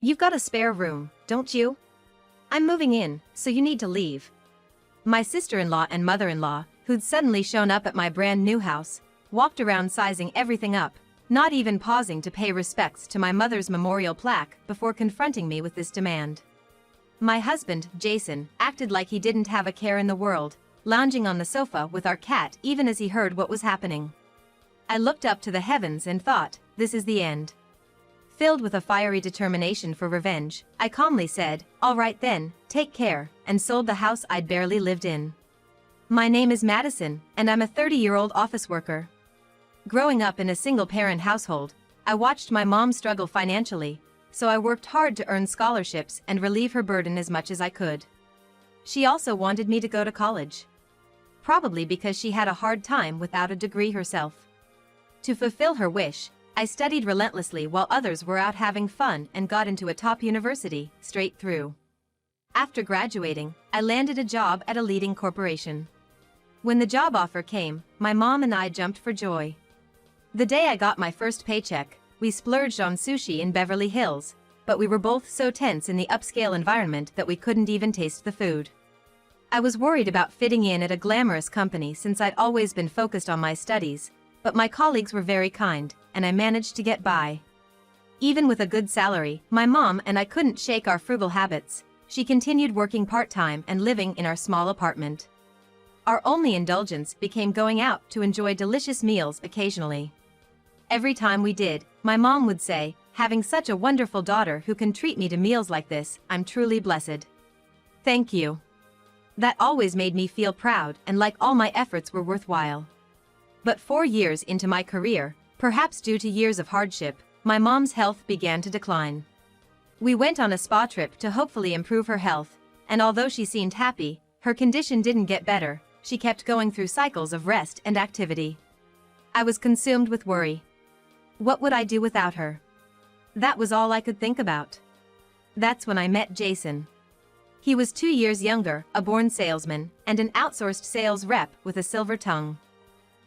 You've got a spare room, don't you? I'm moving in, so you need to leave. My sister-in-law and mother-in-law, who'd suddenly shown up at my brand new house, walked around sizing everything up, not even pausing to pay respects to my mother's memorial plaque before confronting me with this demand. My husband, Jason, acted like he didn't have a care in the world, lounging on the sofa with our cat even as he heard what was happening. I looked up to the heavens and thought, this is the end. Filled with a fiery determination for revenge, I calmly said, all right then, take care, and sold the house I'd barely lived in. My name is Madison, and I'm a 30-year-old office worker. Growing up in a single-parent household, I watched my mom struggle financially, so I worked hard to earn scholarships and relieve her burden as much as I could. She also wanted me to go to college. Probably because she had a hard time without a degree herself. To fulfill her wish, I studied relentlessly while others were out having fun and got into a top university, straight through. After graduating, I landed a job at a leading corporation. When the job offer came, my mom and I jumped for joy. The day I got my first paycheck, we splurged on sushi in Beverly Hills, but we were both so tense in the upscale environment that we couldn't even taste the food. I was worried about fitting in at a glamorous company since I'd always been focused on my studies, but my colleagues were very kind, and I managed to get by. Even with a good salary, my mom and I couldn't shake our frugal habits. She continued working part-time and living in our small apartment. Our only indulgence became going out to enjoy delicious meals occasionally. Every time we did, my mom would say, having such a wonderful daughter who can treat me to meals like this, I'm truly blessed. Thank you. That always made me feel proud and like all my efforts were worthwhile. But 4 years into my career, perhaps due to years of hardship, my mom's health began to decline. We went on a spa trip to hopefully improve her health, and although she seemed happy, her condition didn't get better. She kept going through cycles of rest and activity. I was consumed with worry. What would I do without her? That was all I could think about. That's when I met Jason. He was 2 years younger, a born salesman, and an outsourced sales rep with a silver tongue.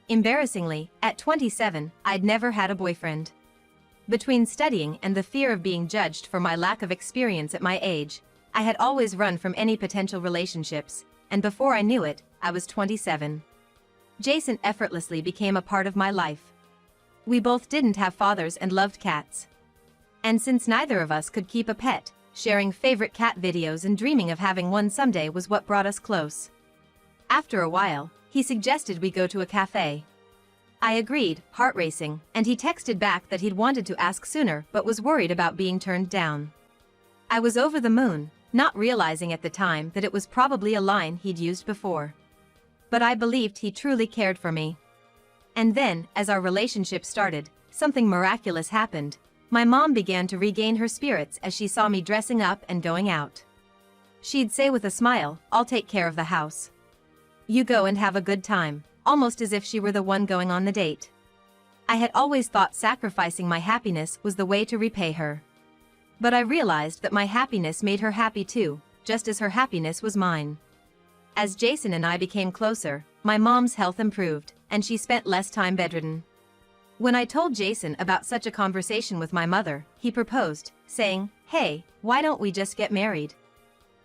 Embarrassingly, at 27, I'd never had a boyfriend. Between studying and the fear of being judged for my lack of experience at my age, I had always run from any potential relationships, and before I knew it, I was 27. Jason effortlessly became a part of my life. We both didn't have fathers and loved cats. And since neither of us could keep a pet, sharing favorite cat videos and dreaming of having one someday was what brought us close. After a while, he suggested we go to a cafe. I agreed, heart racing, and he texted back that he'd wanted to ask sooner but was worried about being turned down. I was over the moon, not realizing at the time that it was probably a line he'd used before. But I believed he truly cared for me. And then, as our relationship started, something miraculous happened. My mom began to regain her spirits as she saw me dressing up and going out. She'd say with a smile, I'll take care of the house. You go and have a good time, almost as if she were the one going on the date. I had always thought sacrificing my happiness was the way to repay her. But I realized that my happiness made her happy too, just as her happiness was mine. As Jason and I became closer, my mom's health improved, and she spent less time bedridden. When I told Jason about such a conversation with my mother, he proposed, saying, hey, why don't we just get married?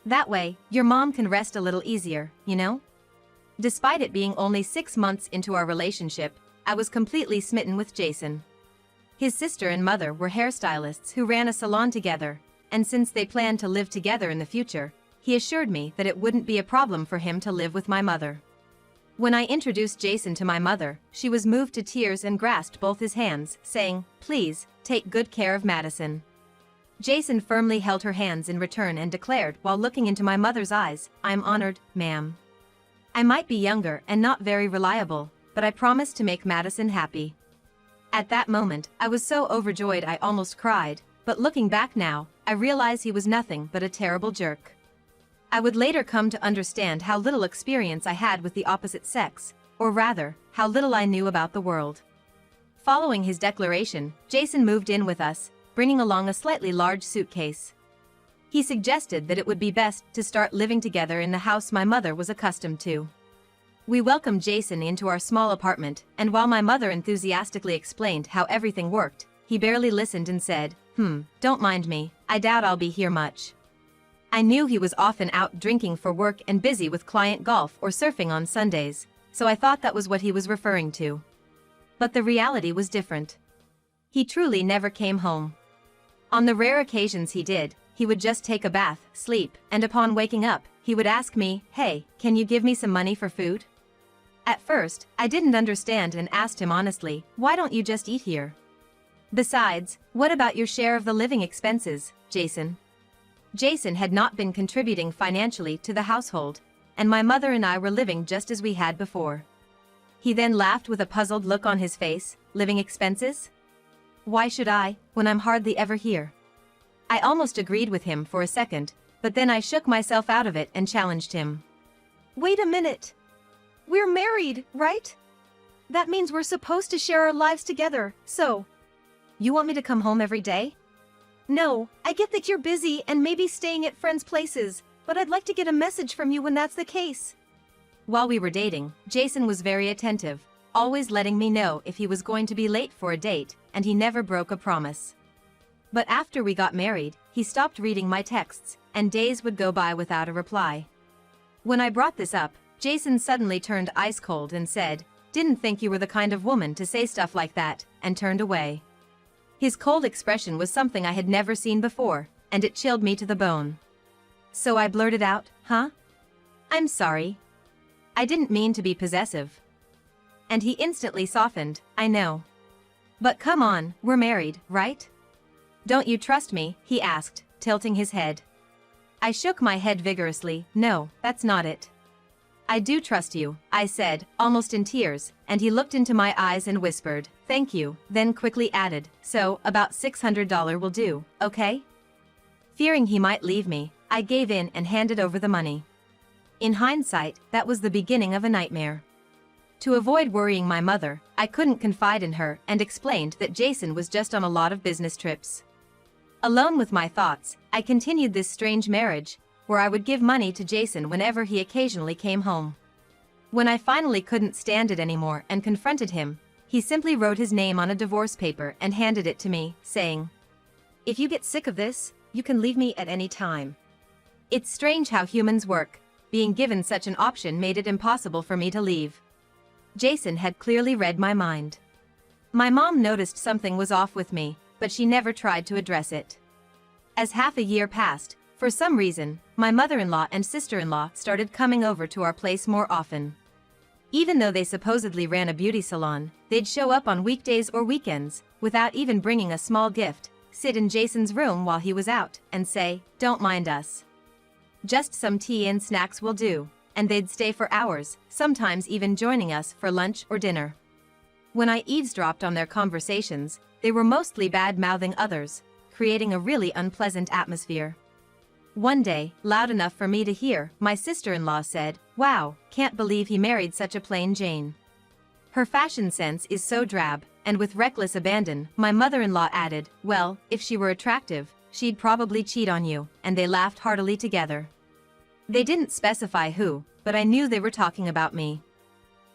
That way, your mom can rest a little easier, you know? Despite it being only 6 months into our relationship, I was completely smitten with Jason. His sister and mother were hairstylists who ran a salon together, and since they planned to live together in the future, he assured me that it wouldn't be a problem for him to live with my mother. When I introduced Jason to my mother, she was moved to tears and grasped both his hands, saying, please, take good care of Madison. Jason firmly held her hands in return and declared while looking into my mother's eyes, I'm honored, ma'am. I might be younger and not very reliable, but I promise to make Madison happy. At that moment, I was so overjoyed I almost cried, but looking back now, I realize he was nothing but a terrible jerk. I would later come to understand how little experience I had with the opposite sex, or rather, how little I knew about the world. Following his declaration, Jason moved in with us, bringing along a slightly large suitcase. He suggested that it would be best to start living together in the house my mother was accustomed to. We welcomed Jason into our small apartment, and while my mother enthusiastically explained how everything worked, he barely listened and said, Don't mind me, I doubt I'll be here much. I knew he was often out drinking for work and busy with client golf or surfing on Sundays, so I thought that was what he was referring to. But the reality was different. He truly never came home. On the rare occasions he did, he would just take a bath, sleep, and upon waking up, he would ask me, "Hey, can you give me some money for food?" At first, I didn't understand and asked him honestly, "Why don't you just eat here? Besides, what about your share of the living expenses, Jason?" Jason had not been contributing financially to the household, and my mother and I were living just as we had before. He then laughed with a puzzled look on his face. "Living expenses? Why should I, when I'm hardly ever here?" I almost agreed with him for a second, but then I shook myself out of it and challenged him. "Wait a minute. We're married, right? That means we're supposed to share our lives together, so... You want me to come home every day?" "No, I get that you're busy and maybe staying at friends' places, but I'd like to get a message from you when that's the case." While we were dating, Jason was very attentive, always letting me know if he was going to be late for a date, and he never broke a promise. But after we got married, he stopped reading my texts, and days would go by without a reply. When I brought this up, Jason suddenly turned ice cold and said, "Didn't think you were the kind of woman to say stuff like that," and turned away. His cold expression was something I had never seen before, and it chilled me to the bone. So I blurted out, "Huh? I'm sorry. I didn't mean to be possessive." And he instantly softened. "I know. But come on, we're married, right? Don't you trust me?" he asked, tilting his head. I shook my head vigorously. "No, that's not it. I do trust you," I said, almost in tears, and he looked into my eyes and whispered, "Thank you," then quickly added, "So, about $600 will do, okay?" Fearing he might leave me, I gave in and handed over the money. In hindsight, that was the beginning of a nightmare. To avoid worrying my mother, I couldn't confide in her and explained that Jason was just on a lot of business trips. Alone with my thoughts, I continued this strange marriage, where I would give money to Jason whenever he occasionally came home. When I finally couldn't stand it anymore and confronted him, he simply wrote his name on a divorce paper and handed it to me, saying, "If you get sick of this, you can leave me at any time." It's strange how humans work. Being given such an option made it impossible for me to leave. Jason had clearly read my mind. My mom noticed something was off with me, but she never tried to address it. As half a year passed, for some reason, my mother-in-law and sister-in-law started coming over to our place more often. Even though they supposedly ran a beauty salon, they'd show up on weekdays or weekends, without even bringing a small gift, sit in Jason's room while he was out, and say, "Don't mind us. Just some tea and snacks will do," and they'd stay for hours, sometimes even joining us for lunch or dinner. When I eavesdropped on their conversations, they were mostly bad-mouthing others, creating a really unpleasant atmosphere. One day, loud enough for me to hear, my sister-in-law said, "Wow, can't believe he married such a plain Jane. Her fashion sense is so drab," and with reckless abandon, my mother-in-law added, "Well, if she were attractive, she'd probably cheat on you," and they laughed heartily together. They didn't specify who, but I knew they were talking about me.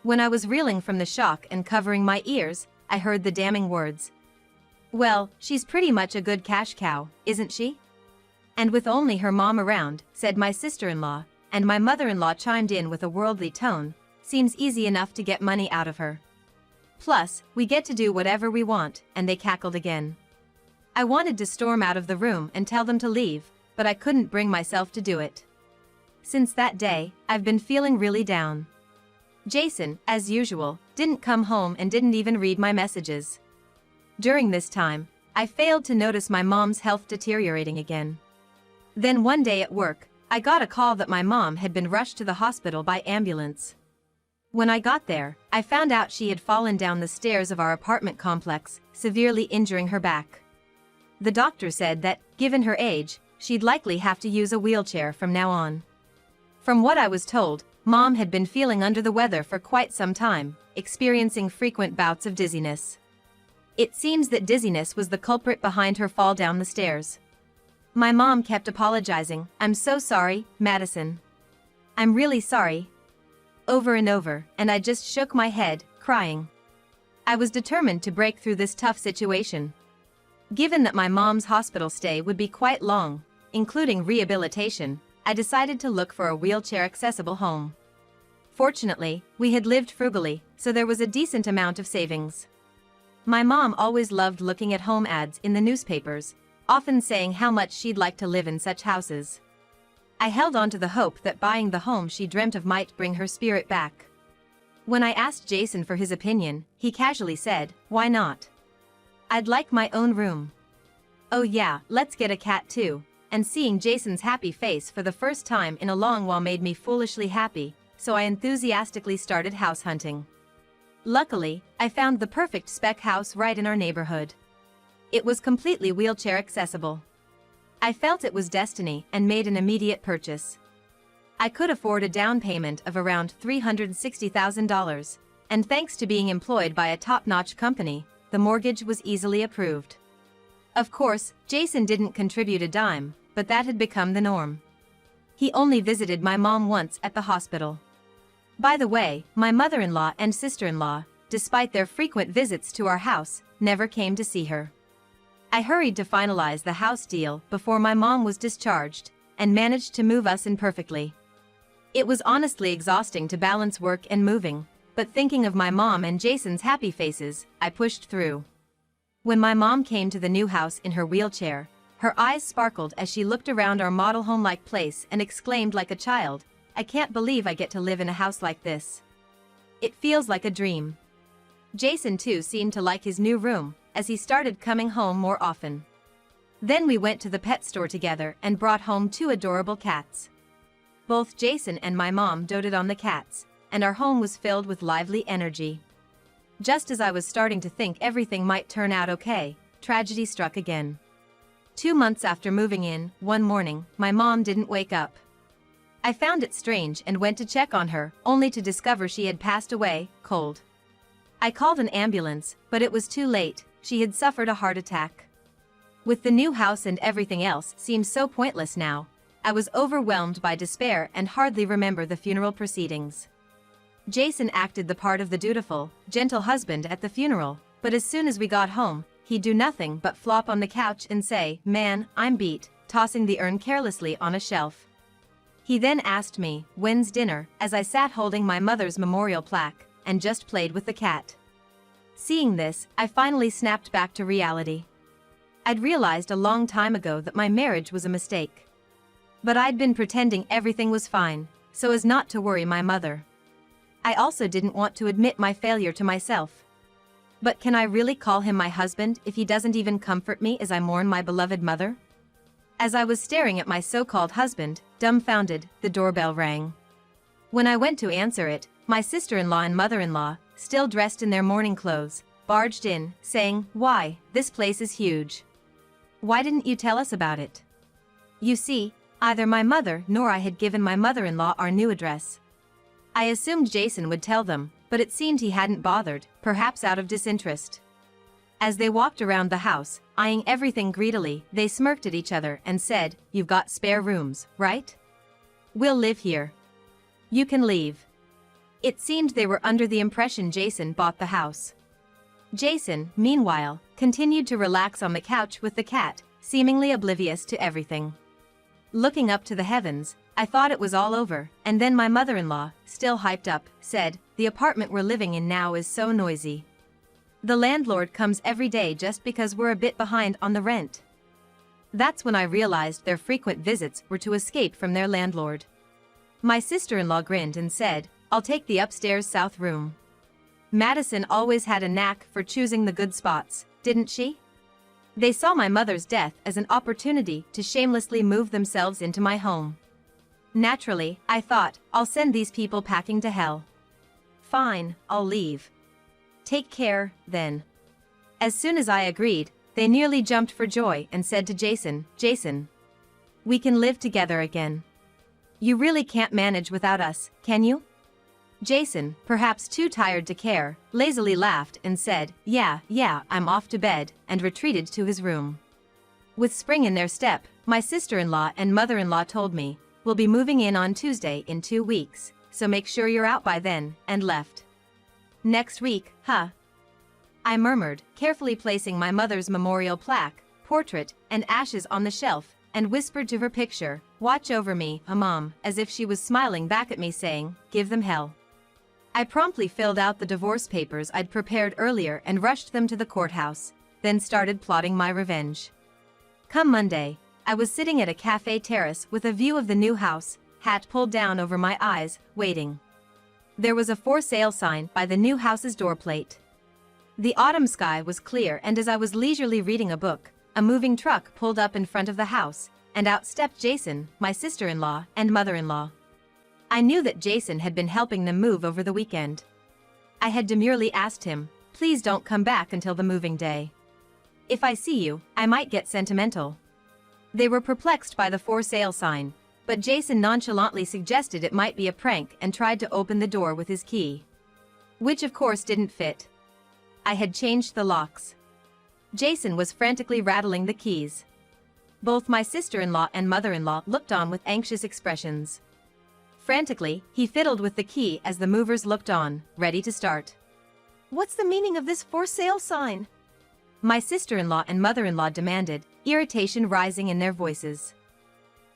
When I was reeling from the shock and covering my ears, I heard the damning words, "Well, she's pretty much a good cash cow, isn't she?" "And with only her mom around," said my sister-in-law, and my mother-in-law chimed in with a worldly tone, "Seems easy enough to get money out of her. Plus, we get to do whatever we want," and they cackled again. I wanted to storm out of the room and tell them to leave, but I couldn't bring myself to do it. Since that day, I've been feeling really down. Jason, as usual, didn't come home and didn't even read my messages. During this time, I failed to notice my mom's health deteriorating again. Then one day at work, I got a call that my mom had been rushed to the hospital by ambulance. When I got there, I found out she had fallen down the stairs of our apartment complex, severely injuring her back. The doctor said that, given her age, she'd likely have to use a wheelchair from now on. From what I was told, Mom had been feeling under the weather for quite some time, experiencing frequent bouts of dizziness. It seems that dizziness was the culprit behind her fall down the stairs. My mom kept apologizing, "I'm so sorry, Madison. I'm really sorry." Over and over, and I just shook my head, crying. I was determined to break through this tough situation. Given that my mom's hospital stay would be quite long, including rehabilitation, I decided to look for a wheelchair-accessible home. Fortunately, we had lived frugally, so there was a decent amount of savings. My mom always loved looking at home ads in the newspapers, often saying how much she'd like to live in such houses. I held on to the hope that buying the home she dreamt of might bring her spirit back. When I asked Jason for his opinion, he casually said, "Why not? I'd like my own room." "Oh yeah, let's get a cat too," and seeing Jason's happy face for the first time in a long while made me foolishly happy, so I enthusiastically started house hunting. Luckily, I found the perfect spec house right in our neighborhood. It was completely wheelchair accessible. I felt it was destiny and made an immediate purchase. I could afford a down payment of around $360,000, and thanks to being employed by a top-notch company, the mortgage was easily approved. Of course, Jason didn't contribute a dime, but that had become the norm. He only visited my mom once at the hospital. By the way, my mother-in-law and sister-in-law, despite their frequent visits to our house, never came to see her. I hurried to finalize the house deal before my mom was discharged, and managed to move us in perfectly. It was honestly exhausting to balance work and moving, but thinking of my mom and Jason's happy faces, I pushed through. When my mom came to the new house in her wheelchair, her eyes sparkled as she looked around our model home-like place and exclaimed like a child, "I can't believe I get to live in a house like this. It feels like a dream." Jason too seemed to like his new room, as he started coming home more often. Then we went to the pet store together and brought home 2 adorable cats. Both Jason and my mom doted on the cats, and our home was filled with lively energy. Just as I was starting to think everything might turn out okay, tragedy struck again. 2 months after moving in, one morning, my mom didn't wake up. I found it strange and went to check on her, only to discover she had passed away, cold. I called an ambulance, but it was too late. She had suffered a heart attack. With the new house and everything else seemed so pointless now, I was overwhelmed by despair and hardly remember the funeral proceedings. Jason acted the part of the dutiful, gentle husband at the funeral, but as soon as we got home, he'd do nothing but flop on the couch and say, "Man, I'm beat," tossing the urn carelessly on a shelf. He then asked me, "When's dinner?" as I sat holding my mother's memorial plaque, and just played with the cat. Seeing this, I finally snapped back to reality. I'd realized a long time ago that my marriage was a mistake. But I'd been pretending everything was fine, so as not to worry my mother. I also didn't want to admit my failure to myself. But can I really call him my husband if he doesn't even comfort me as I mourn my beloved mother? As I was staring at my so-called husband, dumbfounded, the doorbell rang. When I went to answer it, my sister-in-law and mother-in-law, still dressed in their mourning clothes, barged in, saying, "Why, this place is huge. Why didn't you tell us about it?" You see, either my mother nor I had given my mother-in-law our new address. I assumed Jason would tell them, but it seemed he hadn't bothered, perhaps out of disinterest. As they walked around the house, eyeing everything greedily, they smirked at each other and said, "You've got spare rooms, right? We'll live here. You can leave." It seemed they were under the impression Jason bought the house. Jason, meanwhile, continued to relax on the couch with the cat, seemingly oblivious to everything. Looking up to the heavens, I thought it was all over, and then my mother-in-law, still hyped up, said, "The apartment we're living in now is so noisy. The landlord comes every day just because we're a bit behind on the rent." That's when I realized their frequent visits were to escape from their landlord. My sister-in-law grinned and said, "I'll take the upstairs south room." Madison always had a knack for choosing the good spots, didn't she? They saw my mother's death as an opportunity to shamelessly move themselves into my home. Naturally, I thought, I'll send these people packing to hell. Fine, I'll leave. Take care, then. As soon as I agreed, they nearly jumped for joy and said to Jason, "Jason, we can live together again. You really can't manage without us, can you?" Jason, perhaps too tired to care, lazily laughed and said, Yeah, I'm off to bed," and retreated to his room. With spring in their step, my sister-in-law and mother-in-law told me, "We'll be moving in on Tuesday in 2 weeks, so make sure you're out by then," and left. Next week, huh? I murmured, carefully placing my mother's memorial plaque, portrait, and ashes on the shelf, and whispered to her picture, "Watch over me, Mom," as if she was smiling back at me saying, "Give them hell." I promptly filled out the divorce papers I'd prepared earlier and rushed them to the courthouse, then started plotting my revenge. Come Monday, I was sitting at a cafe terrace with a view of the new house, hat pulled down over my eyes, waiting. There was a for sale sign by the new house's doorplate. The autumn sky was clear, and as I was leisurely reading a book, a moving truck pulled up in front of the house, and out stepped Jason, my sister-in-law and mother-in-law. I knew that Jason had been helping them move over the weekend. I had demurely asked him, "Please don't come back until the moving day. If I see you, I might get sentimental." They were perplexed by the for sale sign, but Jason nonchalantly suggested it might be a prank and tried to open the door with his key. Which of course didn't fit. I had changed the locks. Jason was frantically rattling the keys. Both my sister-in-law and mother-in-law looked on with anxious expressions. Frantically, he fiddled with the key as the movers looked on, ready to start. "What's the meaning of this for sale sign?" my sister-in-law and mother-in-law demanded, irritation rising in their voices.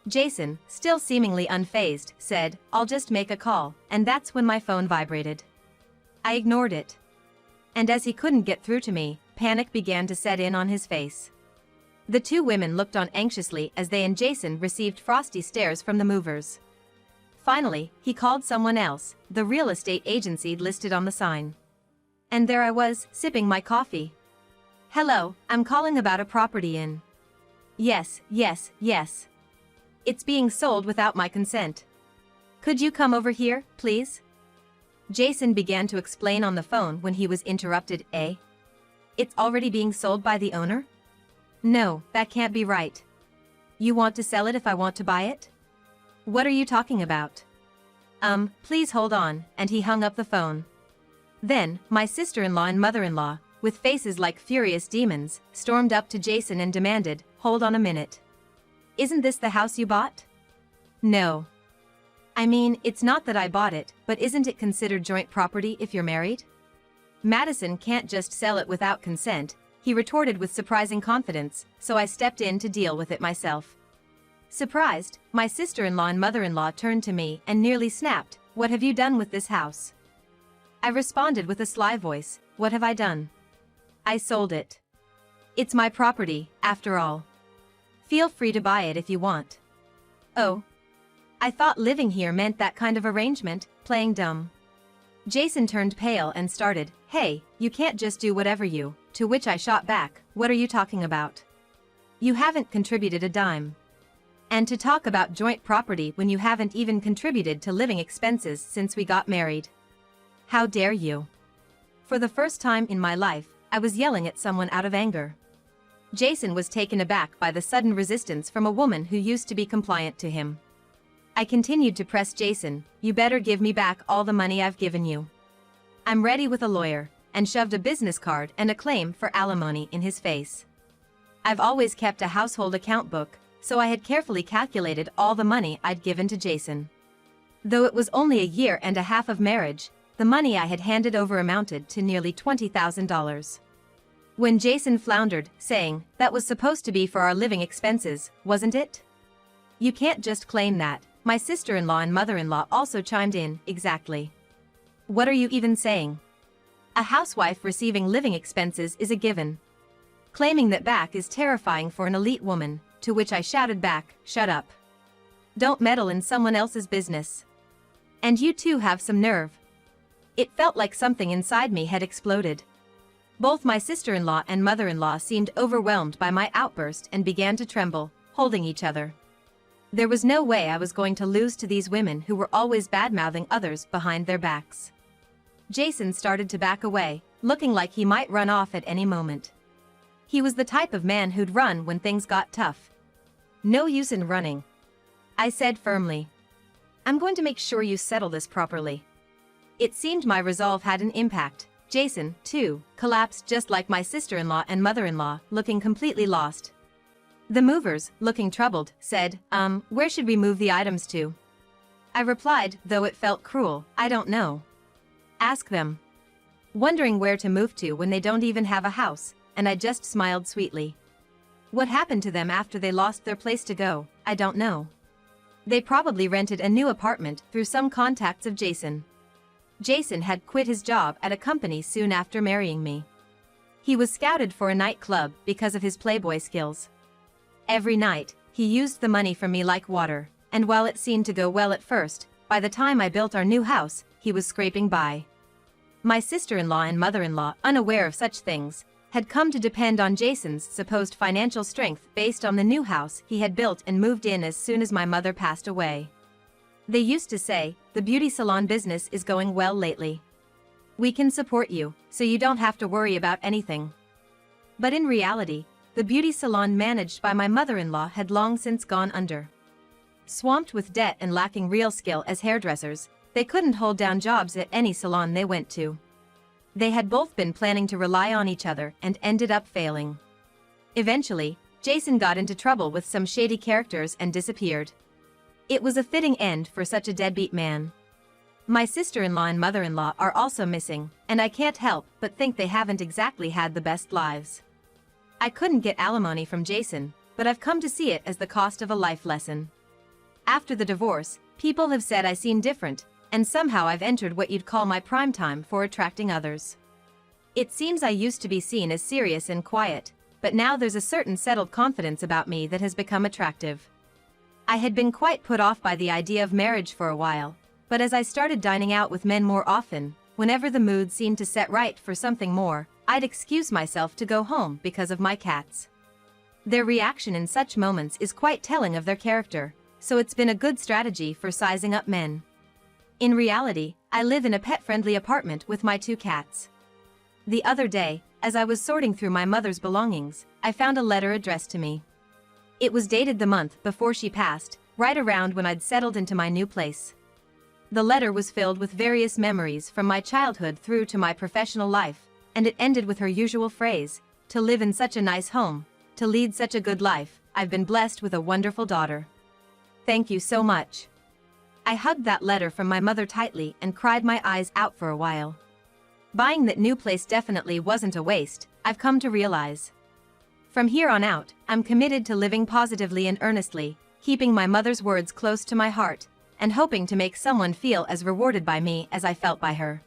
Jason, still seemingly unfazed, said, "I'll just make a call," and that's when my phone vibrated. I ignored it. And as he couldn't get through to me, panic began to set in on his face. The two women looked on anxiously as they and Jason received frosty stares from the movers. Finally, he called someone else, the real estate agency listed on the sign. And there I was, sipping my coffee. "Hello, I'm calling about a property in." "Yes, yes, yes. It's being sold without my consent. Could you come over here, please?" Jason began to explain on the phone when he was interrupted. It's already being sold by the owner? No, that can't be right. You want to sell it if I want to buy it? What are you talking about? Please hold on," and he hung up the phone. Then, my sister-in-law and mother-in-law, with faces like furious demons, stormed up to Jason and demanded, "Hold on a minute. Isn't this the house you bought?" "No. I mean, it's not that I bought it, but isn't it considered joint property if you're married? Madison can't just sell it without consent," he retorted with surprising confidence, so I stepped in to deal with it myself. Surprised, my sister-in-law and mother-in-law turned to me and nearly snapped, "What have you done with this house?" I responded with a sly voice, "What have I done? I sold it. It's my property, after all. Feel free to buy it if you want." "Oh. I thought living here meant that kind of arrangement," playing dumb. Jason turned pale and started, "Hey, you can't just do whatever you," to which I shot back, "What are you talking about? You haven't contributed a dime. And to talk about joint property when you haven't even contributed to living expenses since we got married. How dare you?" For the first time in my life, I was yelling at someone out of anger. Jason was taken aback by the sudden resistance from a woman who used to be compliant to him. I continued to press Jason, "You better give me back all the money I've given you. I'm ready with a lawyer," and shoved a business card and a claim for alimony in his face. I've always kept a household account book, so I had carefully calculated all the money I'd given to Jason. Though it was only a year and a half of marriage, the money I had handed over amounted to nearly $20,000. When Jason floundered, saying, "That was supposed to be for our living expenses, wasn't it?" "You can't just claim that," my sister-in-law and mother-in-law also chimed in, "Exactly. What are you even saying? A housewife receiving living expenses is a given. Claiming that back is terrifying for an elite woman," to which I shouted back, "Shut up. Don't meddle in someone else's business. And you too have some nerve." It felt like something inside me had exploded. Both my sister-in-law and mother-in-law seemed overwhelmed by my outburst and began to tremble, holding each other. There was no way I was going to lose to these women who were always bad-mouthing others behind their backs. Jason started to back away, looking like he might run off at any moment. He was the type of man who'd run when things got tough. "No use in running," I said firmly. "I'm going to make sure you settle this properly." It seemed my resolve had an impact. Jason, too, collapsed just like my sister-in-law and mother-in-law, looking completely lost. The movers, looking troubled, said, Where should we move the items to?" I replied, though it felt cruel, "I don't know. Ask them." wondering where to move to when they don't even have a house, and I just smiled sweetly. What happened to them after they lost their place to go, I don't know. They probably rented a new apartment through some contacts of Jason. Jason had quit his job at a company soon after marrying me. He was scouted for a nightclub because of his playboy skills. Every night, he used the money from me like water, and while it seemed to go well at first, by the time I built our new house, he was scraping by. My sister-in-law and mother-in-law, unaware of such things, had come to depend on Jason's supposed financial strength based on the new house he had built and moved in as soon as my mother passed away. They used to say, "The beauty salon business is going well lately. We can support you, so you don't have to worry about anything." But in reality, the beauty salon managed by my mother-in-law had long since gone under. Swamped with debt and lacking real skill as hairdressers, they couldn't hold down jobs at any salon they went to. They had both been planning to rely on each other and ended up failing. Eventually, Jason got into trouble with some shady characters and disappeared. It was a fitting end for such a deadbeat man. My sister-in-law and mother-in-law are also missing, and I can't help but think they haven't exactly had the best lives. I couldn't get alimony from Jason, but I've come to see it as the cost of a life lesson. After the divorce, people have said I seem different, and somehow I've entered what you'd call my prime time for attracting others. It seems I used to be seen as serious and quiet, but now there's a certain settled confidence about me that has become attractive. I had been quite put off by the idea of marriage for a while, but as I started dining out with men more often, whenever the mood seemed to set right for something more, I'd excuse myself to go home because of my cats. Their reaction in such moments is quite telling of their character, so it's been a good strategy for sizing up men. In reality, I live in a pet-friendly apartment with my 2 cats. The other day, as I was sorting through my mother's belongings, I found a letter addressed to me. It was dated the month before she passed, right around when I'd settled into my new place. The letter was filled with various memories from my childhood through to my professional life, and it ended with her usual phrase, "To live in such a nice home, to lead such a good life, I've been blessed with a wonderful daughter. Thank you so much." I hugged that letter from my mother tightly and cried my eyes out for a while. Buying that new place definitely wasn't a waste, I've come to realize. From here on out, I'm committed to living positively and earnestly, keeping my mother's words close to my heart, and hoping to make someone feel as rewarded by me as I felt by her.